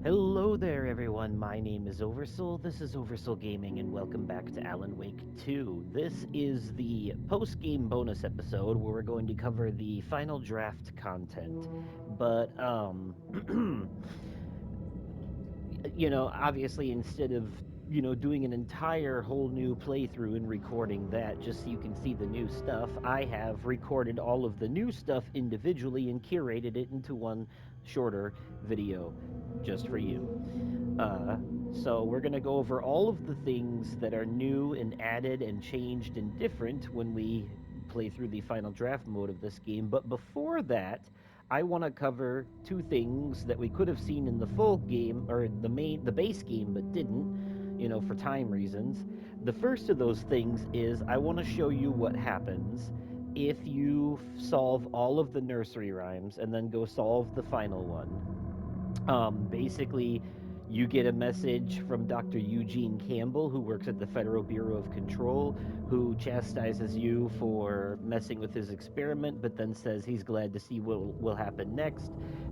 Hello there, everyone. My name is Oversoul. This is Oversoul Gaming, and welcome back to Alan Wake 2. This is the post game bonus episode where we're going to cover the final draft content. But, obviously, instead of doing an entire whole new playthrough and recording that just so you can see the new stuff, I have recorded all of the new stuff individually and curated it into one shorter video just for you. Uh, so we're going to go over all of the things that are new and added and changed and different when we play through the final draft mode of this game. But before that, I want to cover two things that we could have seen in the full game or the base game but didn't, for time reasons. The first of those things is I want to show you what happens if you solve all of the nursery rhymes and then go solve the final one. Basically, you get a message from Dr. Eugene Campbell, who works at the Federal Bureau of Control, who chastises you for messing with his experiment, but then says he's glad to see what will happen next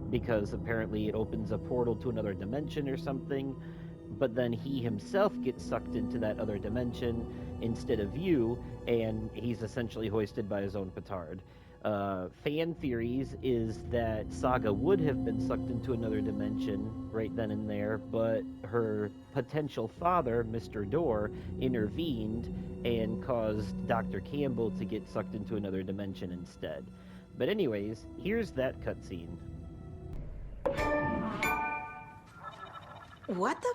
because apparently it opens a portal to another dimension or something. But then he himself gets sucked into that other dimension instead of you, and he's essentially hoisted by his own petard. Fan theories is that Saga would have been sucked into another dimension right then and there, but her potential father, Mr. Door, intervened and caused Dr. Campbell to get sucked into another dimension instead. But anyways, here's that cutscene. What the?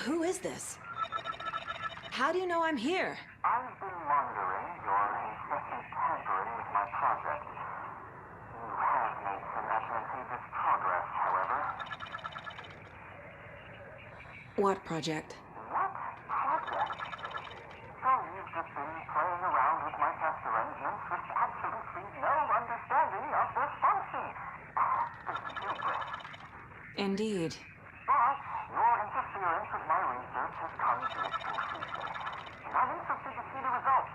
Who is this? How do you know I'm here? I've been monitoring your incessant tampering with my project. You have made some advantageous progress, however. What project? What project? So you've just been playing around with my test arrangements with absolutely no understanding of their function. The hubris. Indeed. But your interference with my research has come to its conclusion. And I'm interested to see the results.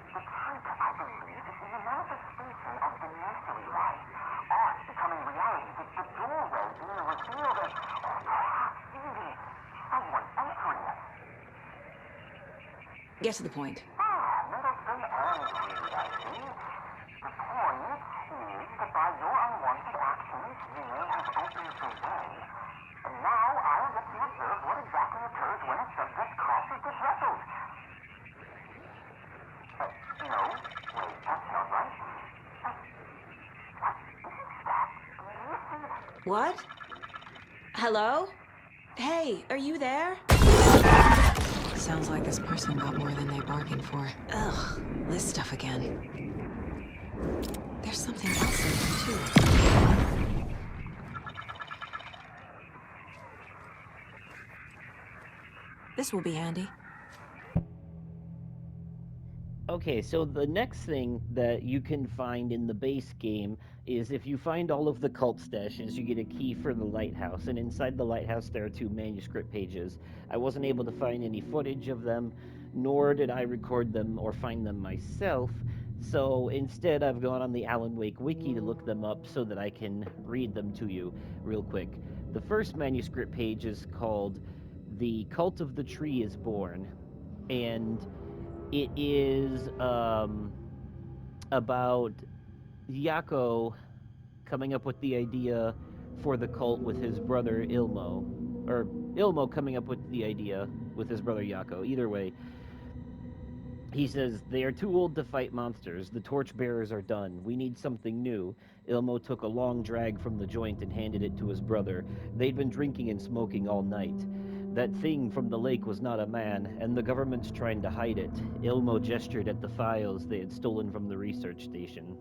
The trick, I believe, is in the manifestation of the nursery rhyme. Art becoming reality, the doorway being revealed, and perhaps even someone entering it. Get to the point. Middleton and Reed, I see. The point is that by your unwanted actions, you may have opened the way. And now I'll get to observe what exactly occurs when a subject crosses the threshold. No, wait, that's not right. What is that? Listen. What? Hello? Hey, are you there? Sounds like this person got more than they bargained for. Ugh, this stuff again. There's something else in here, too. This will be handy. Okay, so the next thing that you can find in the base game is if you find all of the cult stashes, you get a key for the lighthouse, and inside the lighthouse there are two manuscript pages. I wasn't able to find any footage of them, nor did I record them or find them myself, so instead I've gone on the Alan Wake wiki to look them up so that I can read them to you real quick. The first manuscript page is called The Cult of the Tree is Born, and it is about Yako coming up with the idea for the cult with his brother Ilmo, or Ilmo coming up with the idea with his brother Yako. Either way, he says, they are too old to fight monsters. The torchbearers are done. We need something new. Ilmo took a long drag from the joint and handed it to his brother. They'd been drinking and smoking all night. That thing from the lake was not a man, and the government's trying to hide it. Ilmo gestured at the files they had stolen from the research station.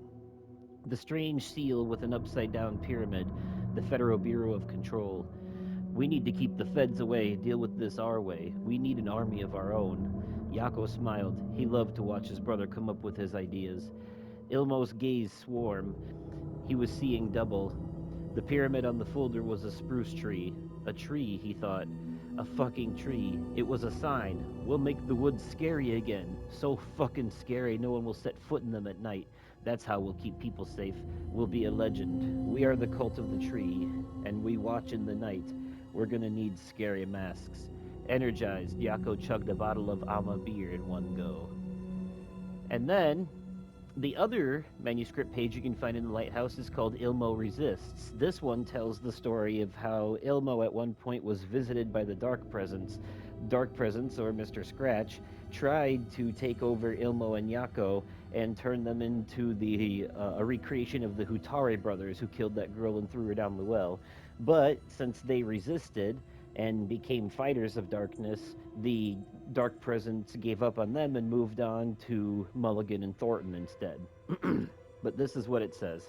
The strange seal with an upside-down pyramid, the Federal Bureau of Control. We need to keep the feds away, deal with this our way. We need an army of our own. Yako smiled. He loved to watch his brother come up with his ideas. Ilmo's gaze swarmed. He was seeing double. The pyramid on the folder was a spruce tree. A tree, he thought. A fucking tree. It was a sign. We'll make the woods scary again. So fucking scary no one will set foot in them at night. That's how we'll keep people safe. We'll be a legend. We are the cult of the tree, and we watch in the night. We're gonna need scary masks. Energized, Yako chugged a bottle of Ama beer in one go. And then the other manuscript page you can find in the lighthouse is called Ilmo Resists. This one tells the story of how Ilmo at one point was visited by the Dark Presence. Dark Presence, or Mr. Scratch, tried to take over Ilmo and Yako and turn them into a recreation of the Hutare brothers who killed that girl and threw her down the well. But since they resisted and became fighters of darkness, the Dark Presence gave up on them and moved on to Mulligan and Thornton instead. But this is what it says.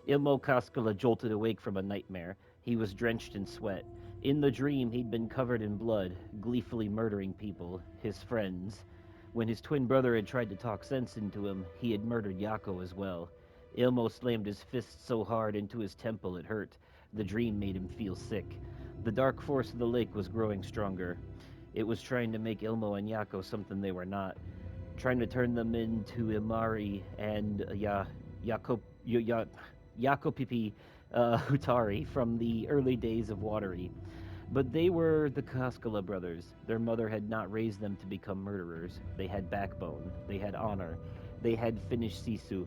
Ilmo Kaskala jolted awake from a nightmare. He was drenched in sweat. In the dream, he'd been covered in blood, gleefully murdering people, his friends. When his twin brother had tried to talk sense into him, he had murdered Yako as well. Ilmo slammed his fist so hard into his temple it hurt. The dream made him feel sick. The dark force of the lake was growing stronger. It was trying to make Ilmo and Yako something they were not, trying to turn them into Imari and Yakopipi Hutari from the early days of Watery. But they were the Kaskala brothers. Their mother had not raised them to become murderers. They had backbone. They had honor. They had finished Sisu.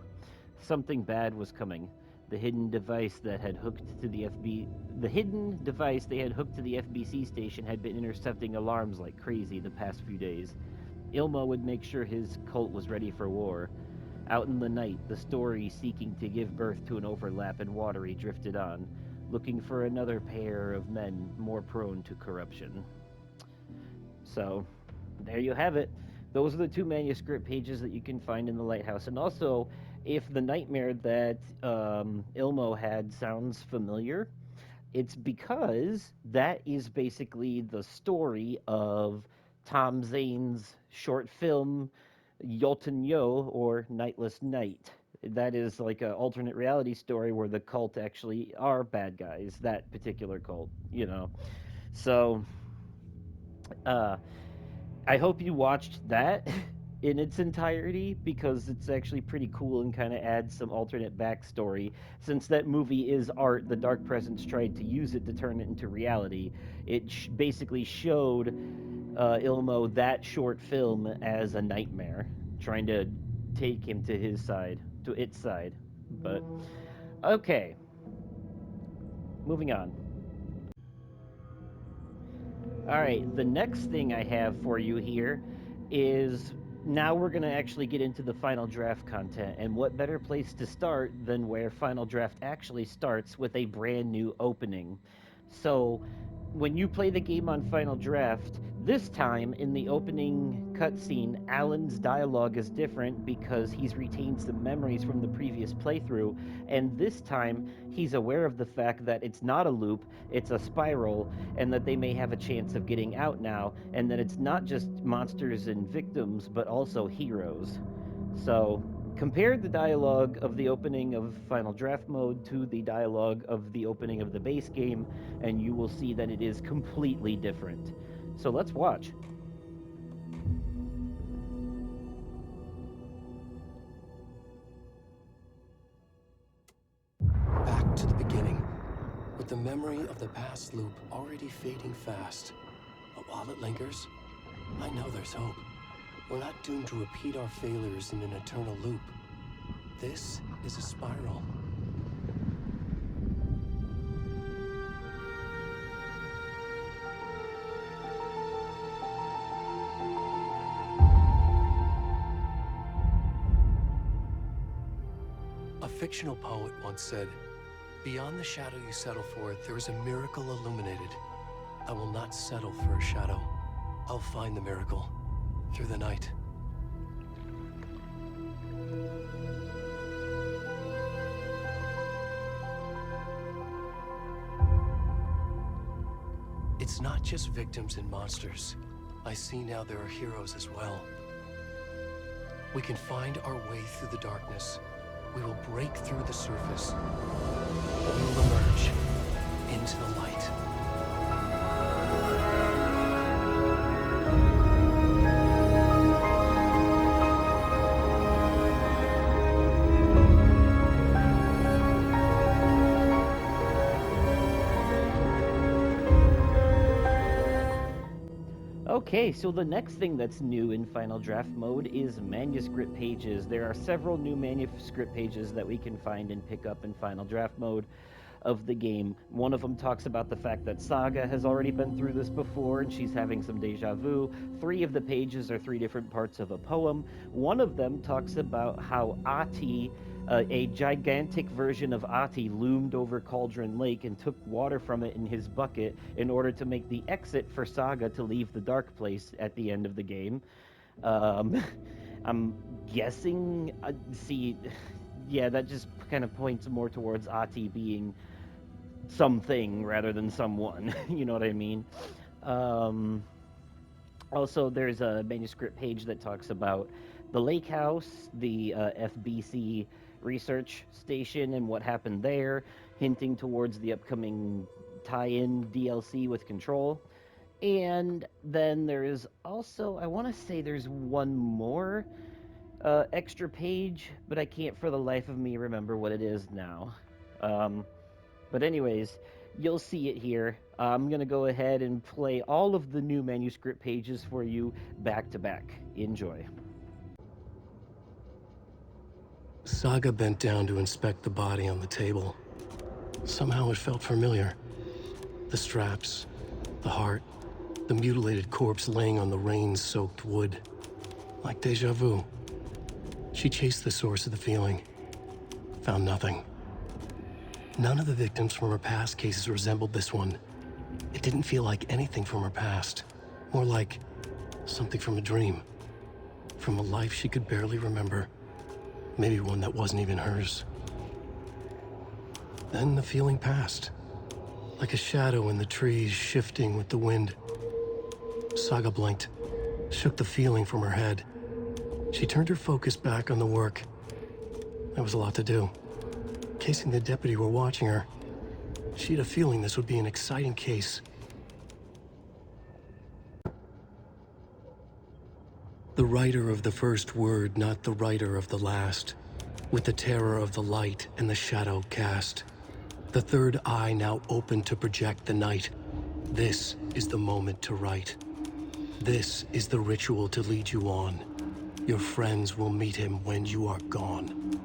Something bad was coming. The hidden device that had hooked to the hidden device they had hooked to the FBC station had been intercepting alarms like crazy the past few days. Ilmo would make sure his cult was ready for war. Out in the night, the story seeking to give birth to an overlap and Watery drifted on, looking for another pair of men more prone to corruption. So, there you have it. Those are the two manuscript pages that you can find in the lighthouse. And also, if the nightmare that Ilmo had sounds familiar, it's because that is basically the story of Tom Zane's short film Yolton Yo, or Nightless Night. That is like an alternate reality story where the cult actually are bad guys, that particular cult, you know. So, uh, I hope you watched that in its entirety because it's actually pretty cool and kind of adds some alternate backstory. Since that movie is art, the Dark Presence tried to use it to turn it into reality. It basically showed Ilmo that short film as a nightmare, trying to take him to his side, to its side. But, okay, moving on. All right, the next thing I have for you here is now we're going to actually get into the Final Draft content. And what better place to start than where Final Draft actually starts with a brand new opening? So, when you play the game on Final Draft, this time in the opening cutscene, Alan's dialogue is different because he's retained some memories from the previous playthrough, and this time he's aware of the fact that it's not a loop, it's a spiral, and that they may have a chance of getting out now, and that it's not just monsters and victims, but also heroes. So, compare the dialogue of the opening of Final Draft mode to the dialogue of the opening of the base game, and you will see that it is completely different. So let's watch. Back to the beginning, with the memory of the past loop already fading fast. But while it lingers, I know there's hope. We're not doomed to repeat our failures in an eternal loop. This is a spiral. A fictional poet once said, "Beyond the shadow you settle for, there is a miracle illuminated. I will not settle for a shadow. I'll find the miracle through the night." It's not just victims and monsters. I see now there are heroes as well. We can find our way through the darkness. We will break through the surface. Okay, so the next thing that's new in Final Draft mode is manuscript pages. There are several new manuscript pages that we can find and pick up in Final Draft mode of the game. One of them talks about the fact that Saga has already been through this before and she's having some deja vu. Three of the pages are three different parts of a poem. One of them talks about how Ati, a gigantic version of Ati, loomed over Cauldron Lake and took water from it in his bucket in order to make the exit for Saga to leave the dark place at the end of the game. Um, I'm guessing, see, yeah, that just kind of points more towards Ati being something rather than someone. You know what I mean? Um, Also, there's a manuscript page that talks about the lake house, the FBC research station, and what happened there, hinting towards the upcoming tie in DLC with Control. And then there's also, I want to say there's one more extra page, but I can't for the life of me remember what it is now. Um, but anyways, you'll see it here. I'm going to go ahead and play all of the new manuscript pages for you back to back. Enjoy. Saga bent down to inspect the body on the table. Somehow it felt familiar. The straps, the heart, the mutilated corpse laying on the rain-soaked wood. Like deja vu. She chased the source of the feeling. Found nothing. None of the victims from her past cases resembled this one. It didn't feel like anything from her past. More like something from a dream. From a life she could barely remember. Maybe one that wasn't even hers. Then the feeling passed. Like a shadow in the trees shifting with the wind. Saga blinked, shook the feeling from her head. She turned her focus back on the work. There was a lot to do. Casing the deputy were watching her. She had a feeling this would be an exciting case. The writer of the first word, not the writer of the last. With the terror of the light and the shadow cast. The third eye now open to project the night. This is the moment to write. This is the ritual to lead you on. Your friends will meet him when you are gone.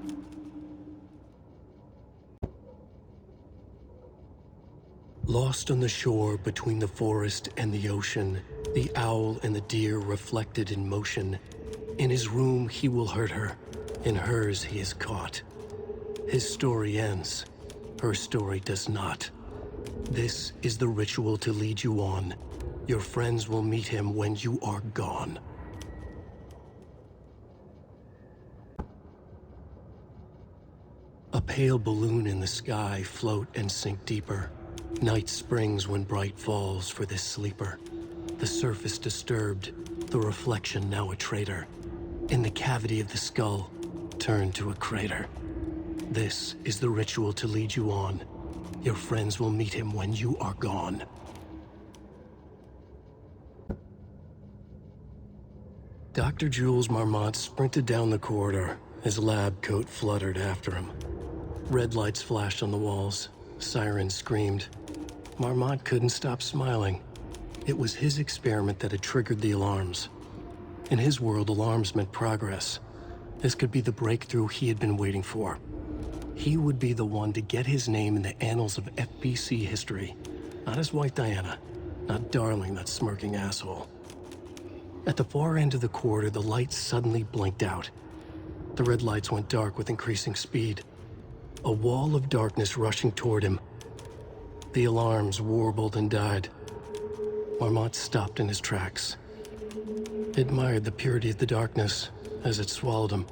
Lost on the shore between the forest and the ocean, the owl and the deer reflected in motion. In his room he will hurt her, in hers he is caught. His story ends, her story does not. This is the ritual to lead you on. Your friends will meet him when you are gone. A pale balloon in the sky float and sink deeper. Night springs when bright falls for this sleeper. The surface disturbed, the reflection now a traitor. In the cavity of the skull, turned to a crater. This is the ritual to lead you on. Your friends will meet him when you are gone. Dr. Jules Marmont sprinted down the corridor, his lab coat fluttered after him. Red lights flashed on the walls, sirens screamed. Marmont couldn't stop smiling. It was his experiment that had triggered the alarms. In his world, alarms meant progress. This could be the breakthrough he had been waiting for. He would be the one to get his name in the annals of FBC history. Not his wife Diana, not Darling, that smirking asshole. At the far end of the corridor, the lights suddenly blinked out. The red lights went dark with increasing speed. A wall of darkness rushing toward him. The alarms warbled and died. Marmont stopped in his tracks. He admired the purity of the darkness as it swallowed him.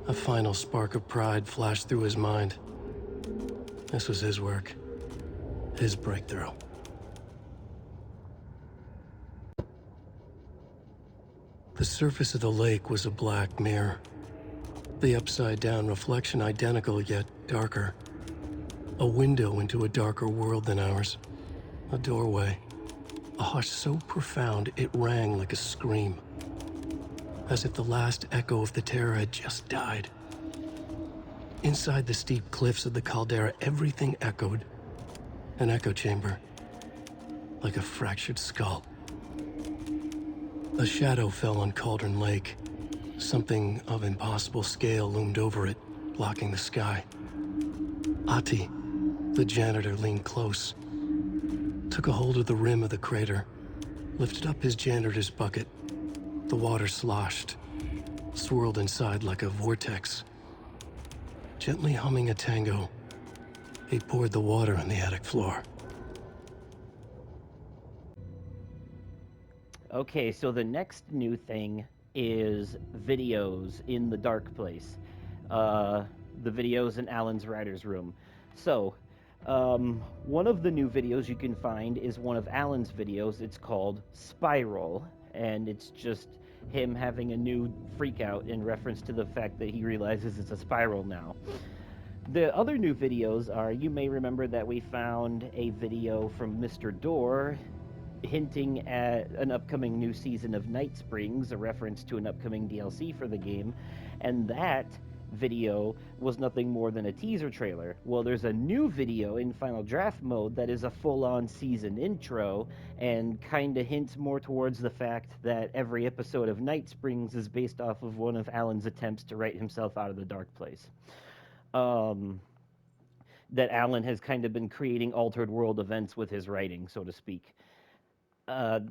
A final spark of pride flashed through his mind. This was his work. His breakthrough. The surface of the lake was a black mirror. The upside-down reflection identical yet darker. A window into a darker world than ours. A doorway. A hush so profound it rang like a scream. As if the last echo of the terror had just died. Inside the steep cliffs of the caldera, everything echoed. An echo chamber. Like a fractured skull. A shadow fell on Cauldron Lake. Something of impossible scale loomed over it, blocking the sky. Ati, the janitor, leaned close, took a hold of the rim of the crater, lifted up his janitor's bucket. The water sloshed, swirled inside like a vortex. Gently humming a tango, he poured the water on the attic floor. Okay, so the next new thing is videos in the dark place. Uh, the videos in Alan's writer's room. So, one of the new videos you can find is one of Alan's videos. It's called Spiral, and it's just him having a new freak out in reference to the fact that he realizes it's a spiral now. The other new videos are, you may remember that we found a video from Mr. Door hinting at an upcoming new season of Night Springs, a reference to an upcoming DLC for the game, and that video was nothing more than a teaser trailer. Well, there's a new video in Final Draft mode that is a full-on season intro and kind of hints more towards the fact that every episode of Night Springs is based off of one of Alan's attempts to write himself out of the dark place. Um, that Alan has kind of been creating altered world events with his writing, so to speak. Uh,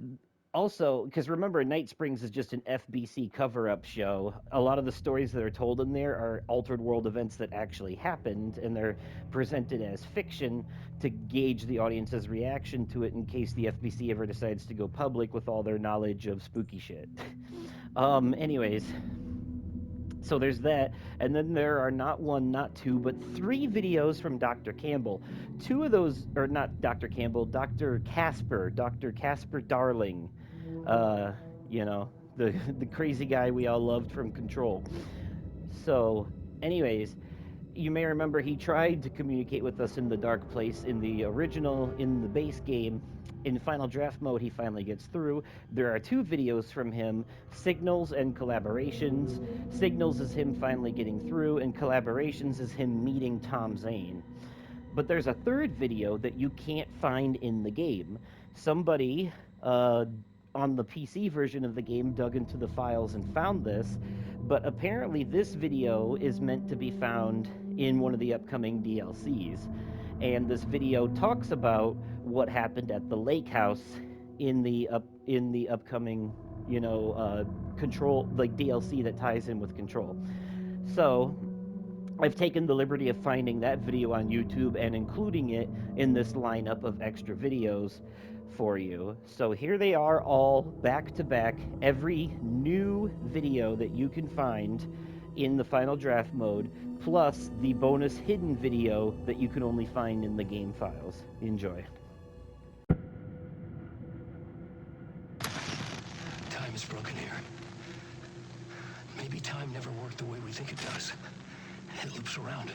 Also, because remember, Night Springs is just an FBC cover up show. A lot of the stories that are told in there are altered world events that actually happened, and they're presented as fiction to gauge the audience's reaction to it in case the FBC ever decides to go public with all their knowledge of spooky shit. Anyways, so there's that, and then there are not one, not two, but three videos from Dr. Campbell. Two of those, or not Dr. Campbell, Dr. Casper Darling. Uh, you know, the the crazy guy we all loved from Control. So, anyways, you may remember he tried to communicate with us in the dark place in the original, in the base game. In Final Draft mode, he finally gets through. There are two videos from him, Signals and Collaborations. Signals is him finally getting through, and Collaborations is him meeting Tom Zane. But there's a third video that you can't find in the game. Somebody uh, on the PC version of the game dug into the files and found this, but apparently this video is meant to be found in one of the upcoming DLCs. And this video talks about what happened at the lake house in the upcoming, Control, like DLC that ties in with Control. So I've taken the liberty of finding that video on YouTube and including it in this lineup of extra videos for you. So here they are, all back to back, every new video that you can find in the Final Draft mode, plus the bonus hidden video that you can only find in the game files. Enjoy. Time is broken here. Maybe time never worked the way we think it does. It loops around,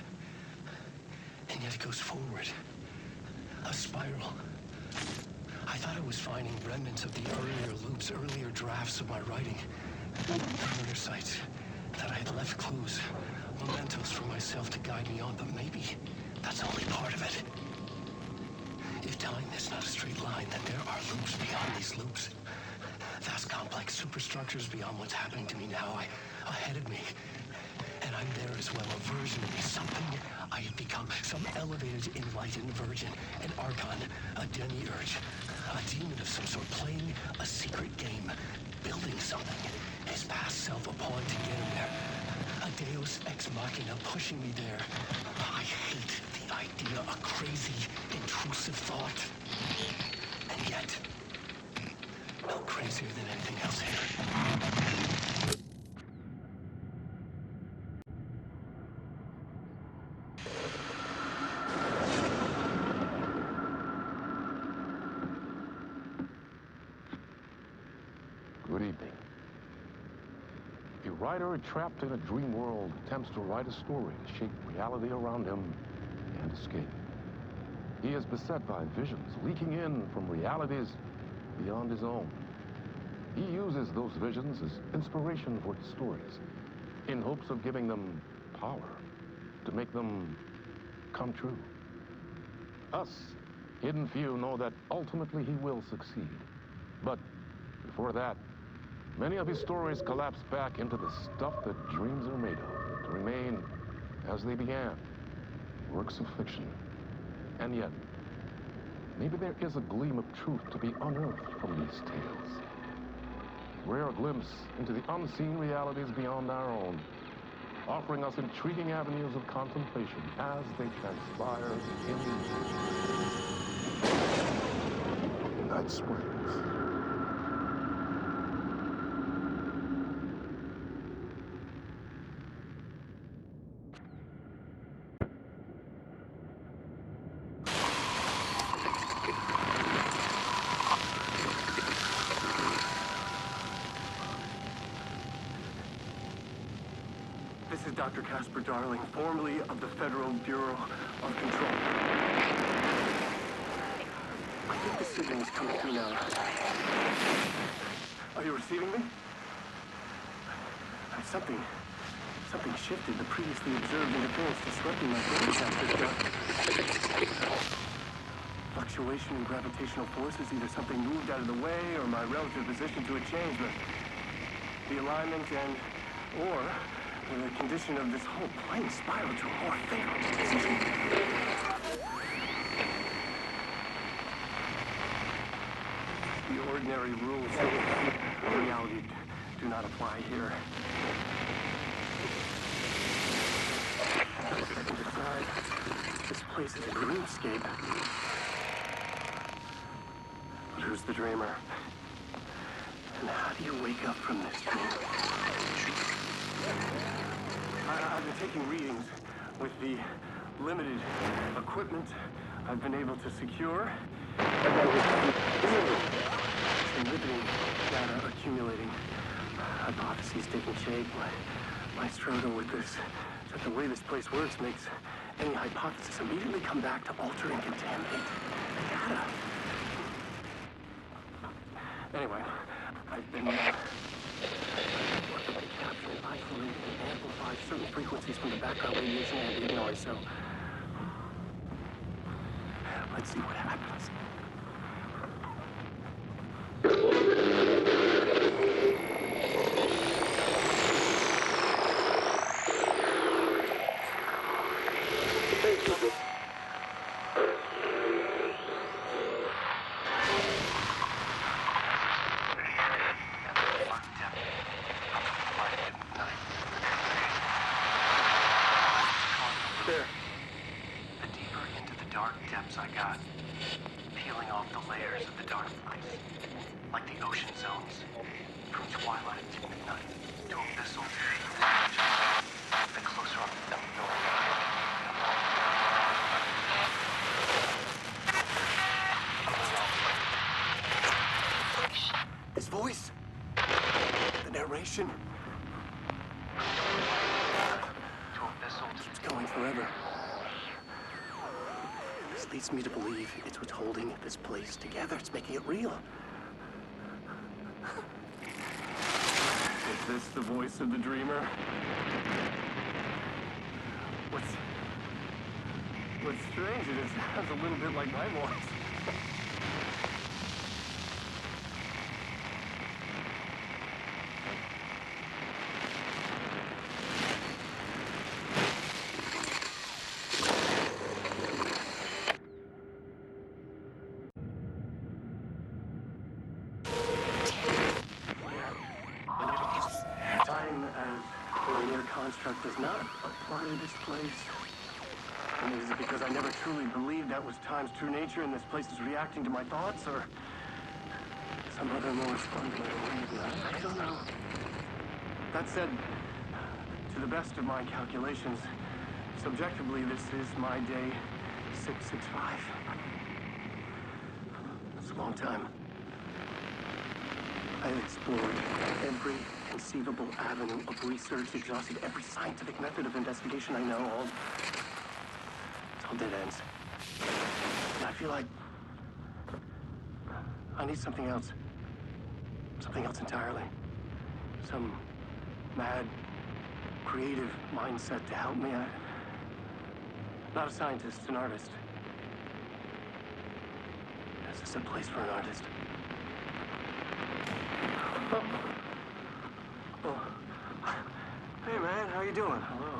and yet it goes forward. A spiral. I thought I was finding remnants of the earlier loops, earlier drafts of my writing. Murder sites that I had left clues, mementos for myself to guide me on, but maybe that's only part of it. If time is not a straight line, then there are loops beyond these loops. Vast complex superstructures beyond what's happening to me now, ahead of me. And I'm there as well, a version of me, something I have become, some elevated, enlightened virgin, an archon, a demiurge, a demon of some sort, playing a secret game, building something, his past self a pawn to get him there, a deus ex machina pushing me there. I hate the idea, a crazy, intrusive thought. And yet, no crazier than anything else here. Good evening. A writer trapped in a dream world attempts to write a story to shape reality around him and escape. He is beset by visions leaking in from realities beyond his own. He uses those visions as inspiration for his stories, in hopes of giving them power, to make them come true. Us, hidden few, know that ultimately he will succeed. But before that, Many of his stories collapse back into the stuff that dreams are made of, to remain as they began, works of fiction. And yet, maybe there is a gleam of truth to be unearthed from these tales. Rare glimpse into the unseen realities beyond our own, offering us intriguing avenues of contemplation as they transpire in Night Springs. This is Dr. Casper Darling, formerly of the Federal Bureau of Control. I think the signal is coming through now. Are you receiving me? Something shifted. The previously observed interference disrupting my broadcast has got fluctuation in gravitational forces. Either something moved out of the way or my relative position to it changed. The alignment or the condition of this whole plane spiraled to a more favorable position. The ordinary rules of reality do not apply here. Second decide, this place is a dreamscape. But who's the dreamer? And how do you wake up from this dream? I've been taking readings with the limited equipment I've been able to secure. Some riveting data accumulating. Hypotheses taking shape. My struggle with this is that the way this place works makes any hypothesis immediately come back to alter and contaminate the data. Anyway, I've been capturing, isolating, and amplify certain frequencies from the background radiation and ambient noise, so let's see what happens. There. The deeper into the dark depths I got, peeling off the layers of the dark ice, like the ocean zones, from twilight to midnight, to abyssal to large, the closer up the His voice. The narration. to abyssal to Keeps going forever. This leads me to believe it's what's holding this place together. It's making it real. Is this the voice of the dreamer? What's strange is it sounds a little bit like my voice. Time as a linear construct does not apply to this place. And is it because I never truly believed that was time's true nature and this place is reacting to my thoughts, or some other more fundamental reason? I don't know. That said, to the best of my calculations, subjectively, this is my day 665. That's a long time. I've explored every conceivable avenue of research, exhausted every scientific method of investigation I know. It's all dead ends. And I feel like I need something else. Something else entirely. Some mad, creative mindset to help me. I'm not a scientist, an artist. Is this a place for an artist? you doing? Hello.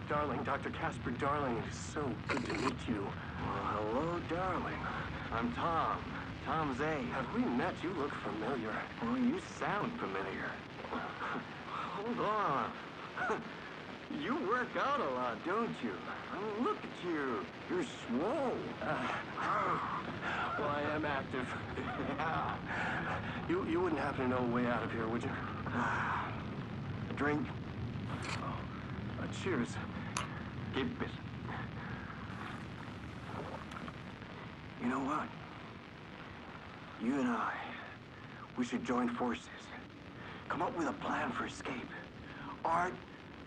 Darling, Dr. Casper Darling, it is so good to meet you. Well, hello, darling. I'm Tom. Tom Zane. Have we met? You look familiar. Well, you sound familiar. Hold on. You work out a lot, don't you? I mean, look at you. You're swole. Well, I am active. Yeah. You wouldn't happen to know a way out of here, would you? A drink? Oh, cheers. Keep busy. You know what? You and I, we should join forces. Come up with a plan for escape. Art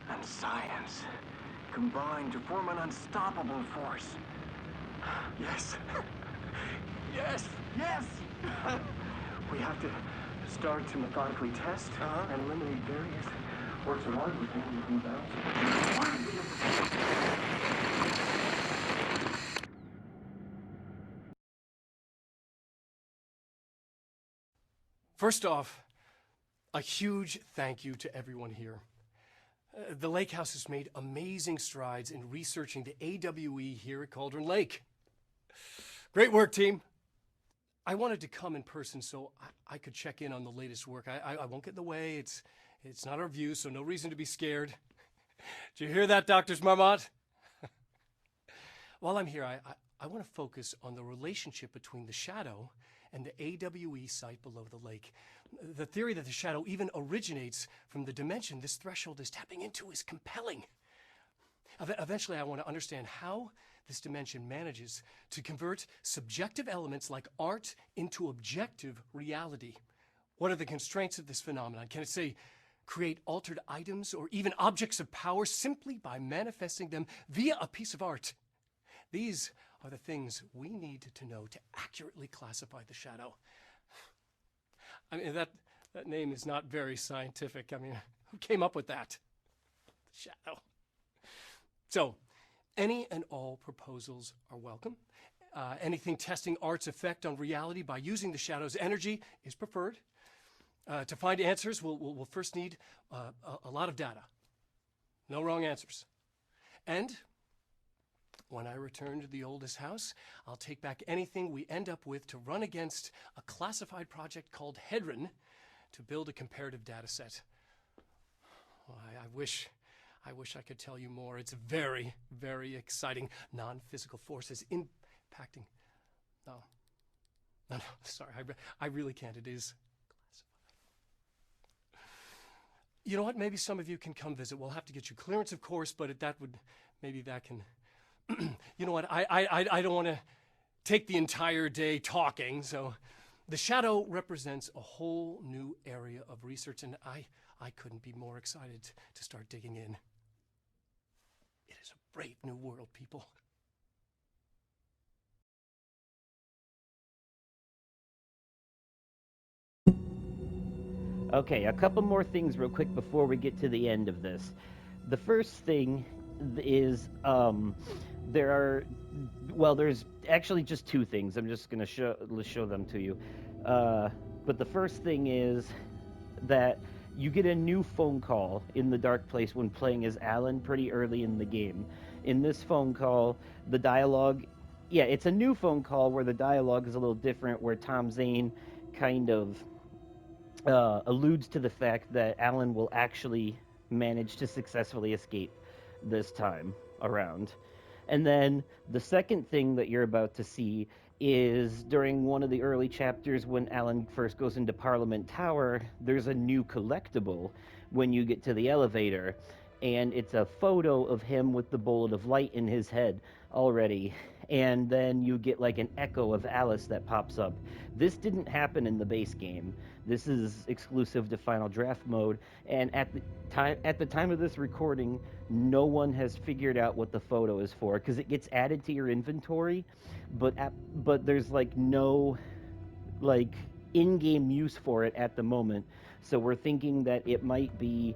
and science combine to form an unstoppable force. Yes. Yes. Yes. We have to start to methodically test and eliminate various works of art within the bounds. First off, a huge thank you to everyone here. The Lake House has made amazing strides in researching the AWE here at Cauldron Lake. Great work, team. I wanted to come in person so I could check in on the latest work. I won't get in the way. It's not our view, so no reason to be scared. Did you hear that, Doctors Marmot? While I'm here, I want to focus on the relationship between the shadow and the AWE site below the lake. The theory that the shadow even originates from the dimension this threshold is tapping into is compelling. Eventually, I want to understand how this dimension manages to convert subjective elements like art into objective reality. What are the constraints of this phenomenon? Can it, say, create altered items or even objects of power simply by manifesting them via a piece of art? These are the things we need to know to accurately classify the shadow. I mean, that name is not very scientific. I mean, who came up with that? The shadow. So, any and all proposals are welcome. Anything testing art's effect on reality by using the shadow's energy is preferred. To find answers, we'll first need a lot of data. No wrong answers. And when I return to the oldest house, I'll take back anything we end up with to run against a classified project called Hedron to build a comparative data set. Well, I wish I could tell you more. It's very, very exciting. Non-physical forces impacting. No, sorry, I really can't. It is classified. You know what? Maybe some of you can come visit. We'll have to get you clearance, of course, but maybe that can. You know what? I don't want to take the entire day talking. So, the shadow represents a whole new area of research, and I couldn't be more excited to start digging in. It is a brave new world, people. Okay, a couple more things real quick before we get to the end of this. The first thing is there's actually just two things. I'm just going to show them to you. But the first thing is that you get a new phone call in the dark place when playing as Alan pretty early in the game. In this phone call, the dialogue, it's a new phone call where the dialogue is a little different, where Tom Zane kind of alludes to the fact that Alan will actually manage to successfully escape this time around. And then the second thing that you're about to see is during one of the early chapters when Alan first goes into Parliament Tower, there's a new collectible when you get to the elevator. And it's a photo of him with the bullet of light in his head already. And then you get like an echo of Alice that pops up. This didn't happen in the base game. This is exclusive to Final Draft mode. And at the time of this recording, no one has figured out what the photo is for, because it gets added to your inventory, but there's like no like in-game use for it at the moment. So we're thinking that it might be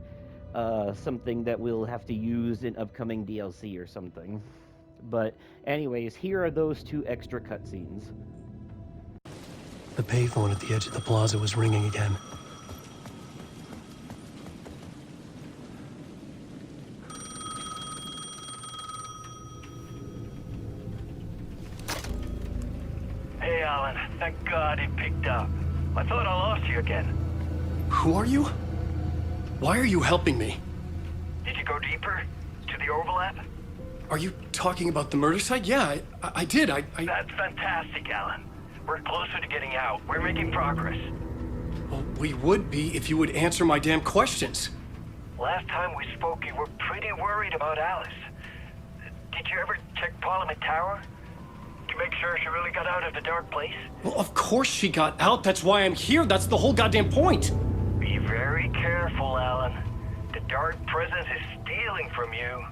something that we'll have to use in upcoming DLC or something. But anyways, here are those two extra cutscenes. The payphone at the edge of the plaza was ringing again. Alan. Thank God it picked up. I thought I lost you again. Who are you? Why are you helping me? Did you go deeper? To the overlap? Are you talking about the murder site? Yeah, I did. That's fantastic, Alan. We're closer to getting out. We're making progress. Well, we would be if you would answer my damn questions. Last time we spoke, you were pretty worried about Alice. Did you ever check Parliament Tower? To make sure she really got out of the dark place? Well, of course she got out. That's why I'm here. That's the whole goddamn point. Be very careful, Alan. The dark presence is stealing from you.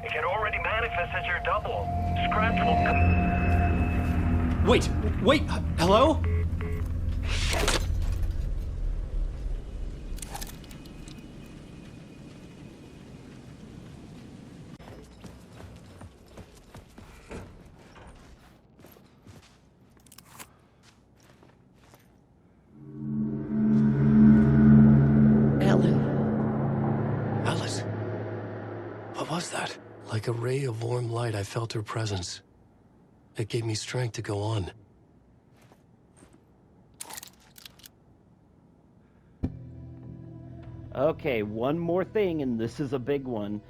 It can already manifest as your double. Scratch will come. Wait, hello? Alice. What was that? Like a ray of warm light, I felt her presence. It gave me strength to go on. Okay, one more thing, and this is a big one.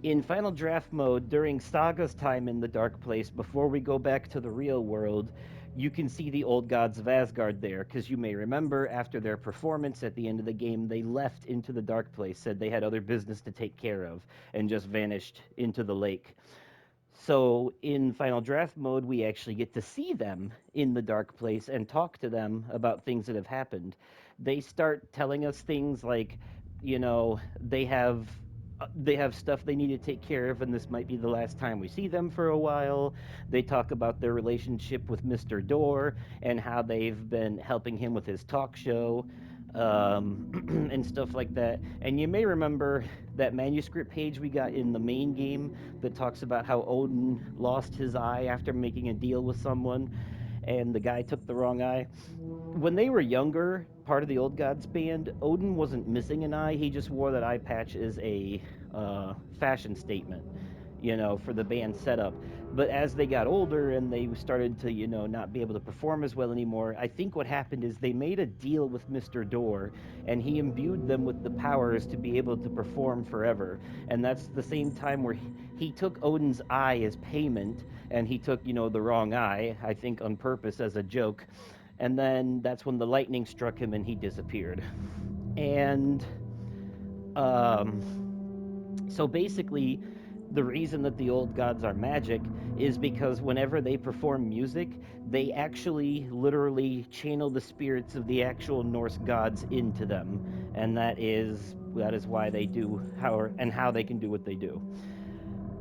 In Final Draft mode, during Saga's time in the Dark Place, before we go back to the real world, you can see the old gods of Asgard there, because you may remember, after their performance at the end of the game, they left into the Dark Place, said they had other business to take care of, and just vanished into the lake. So in Final Draft mode, we actually get to see them in the Dark Place and talk to them about things that have happened. They start telling us things like, you know, they have stuff they need to take care of, and this might be the last time we see them for a while. They talk about their relationship with Mr. Door and how they've been helping him with his talk show, and stuff like that. And you may remember that manuscript page we got in the main game that talks about how Odin lost his eye after making a deal with someone, and the guy took the wrong eye. When they were younger, part of the Old Gods band, Odin wasn't missing an eye. He just wore that eye patch as a fashion statement, you know, for the band setup. But as they got older and they started to, you know, not be able to perform as well anymore, I think what happened is they made a deal with Mr. Door, and he imbued them with the powers to be able to perform forever. And that's the same time where he took Odin's eye as payment, and he took, you know, the wrong eye, I think on purpose as a joke. And then that's when the lightning struck him and he disappeared. And so basically, the reason that the old gods are magic is because whenever they perform music, they actually literally channel the spirits of the actual Norse gods into them, and that is why they do how they can do what they do.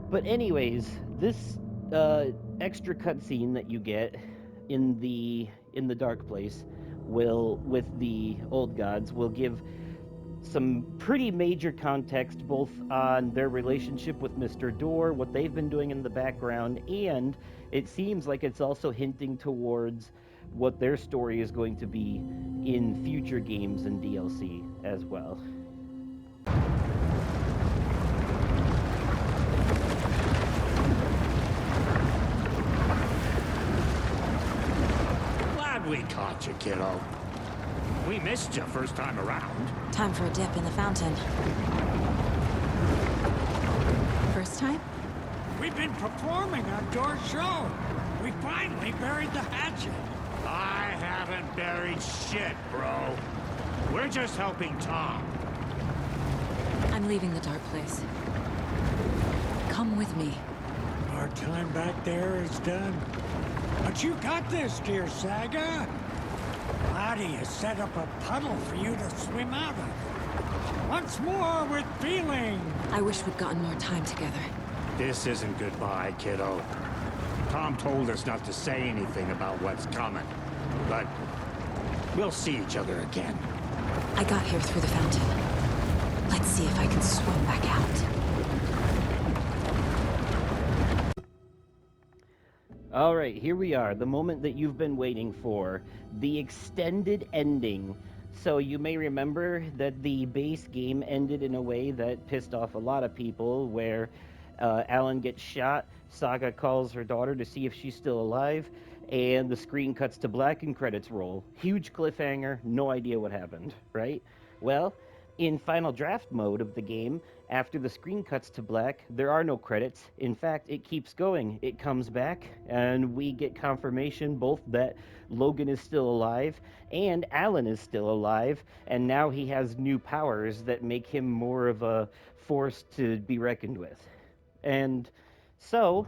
But anyways, this extra cutscene that you get in the Dark Place will, with the old gods, will give some pretty major context both on their relationship with Mr. Door, what they've been doing in the background, and it seems like it's also hinting towards what their story is going to be in future games and DLC as well. Glad we caught you, kiddo. We missed you first time around. Time for a dip in the fountain. First time? We've been performing our door show. We finally buried the hatchet. I haven't buried shit, bro. We're just helping Tom. I'm leaving the dark place. Come with me. Our time back there is done. But you got this, dear Saga. Lottie has set up a puddle for you to swim out of. Once more with feeling. I wish we'd gotten more time together. This isn't goodbye, kiddo. Tom told us not to say anything about what's coming. But we'll see each other again. I got here through the fountain. Let's see if I can swim back out. All right, here we are, the moment that you've been waiting for, the extended ending. So you may remember that the base game ended in a way that pissed off a lot of people, where Alan gets shot, Saga calls her daughter to see if she's still alive, And the screen cuts to black and credits roll. Huge cliffhanger, no idea what happened, right? Well, in final draft mode of the game, after the screen cuts to black, there are no credits. In fact, it keeps going. It comes back, and we get confirmation both that Logan is still alive and Alan is still alive, and now he has new powers that make him more of a force to be reckoned with. And so,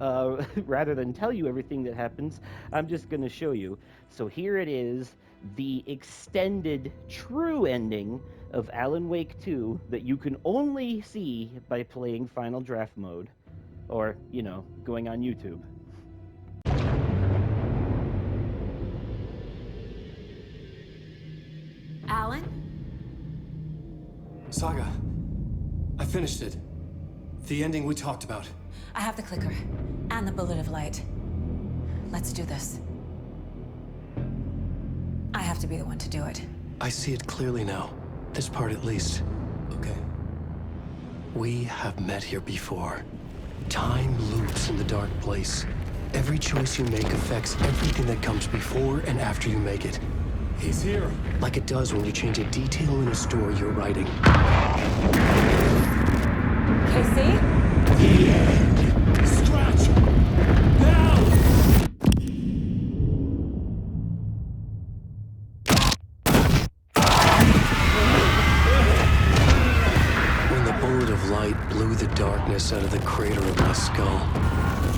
rather than tell you everything that happens, I'm just going to show you. So here it is, the extended true ending of Alan Wake 2 that you can only see by playing Final Draft mode or, going on YouTube. Alan? Saga, I finished it. The ending we talked about. I have the clicker and the bullet of light. Let's do this. I have to be the one to do it. I see it clearly now. This part at least. Okay. We have met here before. Time loops in the dark place. Every choice you make affects everything that comes before and after you make it. He's here. Like it does when you change a detail in a story you're writing. Casey? Scratch! Now! When the bullet of light blew the darkness out of the crater of my skull,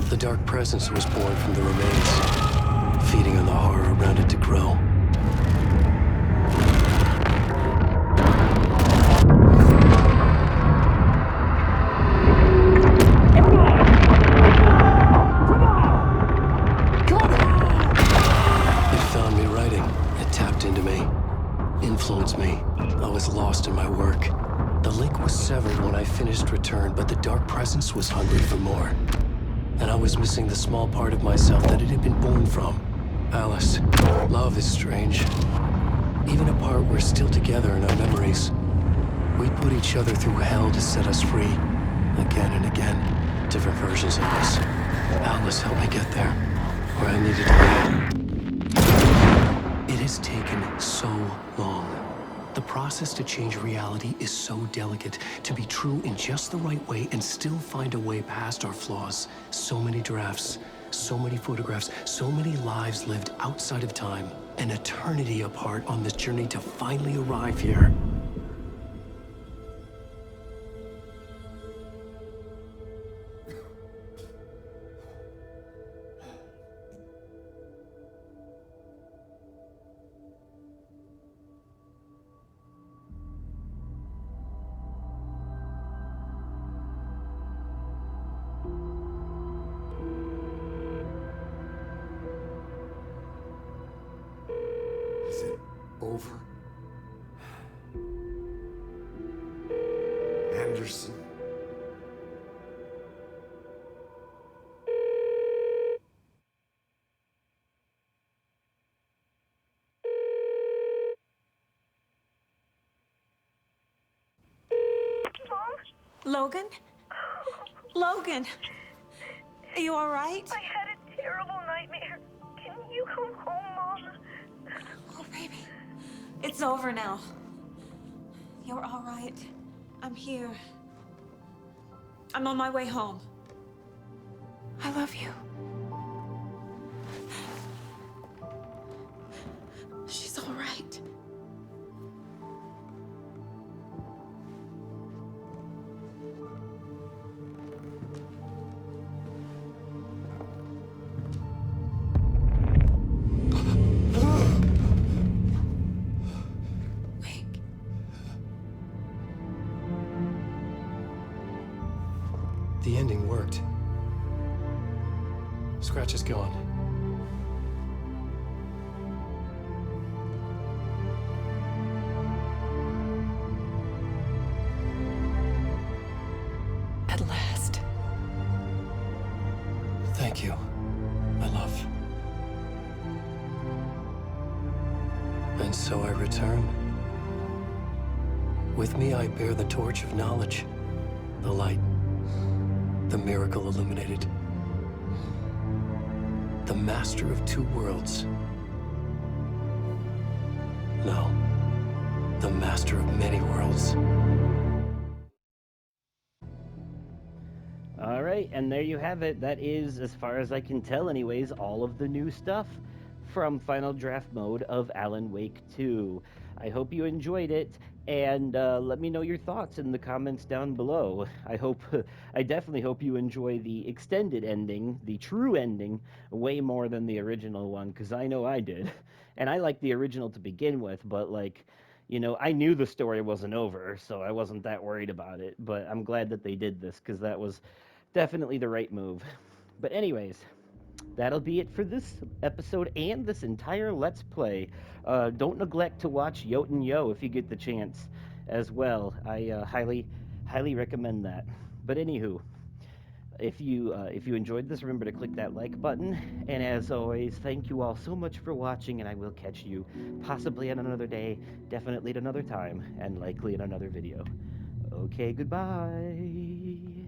the dark presence was born from the remains, feeding on the horror around it to grow. Influenced me. I was lost in my work. The link was severed when I finished Return, but the dark presence was hungry for more. And I was missing the small part of myself that it had been born from. Alice, love is strange. Even apart, we're still together in our memories. We put each other through hell to set us free. Again and again. Different versions of us. Alice helped me get there, where I needed to be. It has taken so long. The process to change reality is so delicate, to be true in just the right way and still find a way past our flaws. So many drafts, so many photographs, so many lives lived outside of time, an eternity apart on this journey to finally arrive here. Is it over? Anderson? Logan? Logan! Are you all right? I had a terrible nightmare. Can you come home, Mom? Oh, baby. It's over now. You're all right. I'm here. I'm on my way home. I love you. She's all right. The ending worked. Scratch is gone. At last. Thank you, my love. And so I return. With me I bear the torch of knowledge, the light, the miracle illuminated. the master of two worlds. No, the master of many worlds. All right, and there you have it. That is, as far as I can tell, anyways, all of the new stuff from Final Draft Mode of Alan Wake 2. I hope you enjoyed it, and let me know your thoughts in the comments down below. I hope, I definitely hope you enjoy the extended ending, the true ending, way more than the original one, because I know I did. And I liked the original to begin with, but like, I knew the story wasn't over, so I wasn't that worried about it. But I'm glad that they did this because that was definitely the right move. But, anyways, that'll be it for this episode and this entire Let's Play. Don't neglect to watch Yoten Yo if you get the chance as well. I highly recommend that. But anywho, if you enjoyed this, remember to click that like button. And as always, thank you all so much for watching, and I will catch you possibly on another day, definitely at another time, and likely in another video. Okay, goodbye.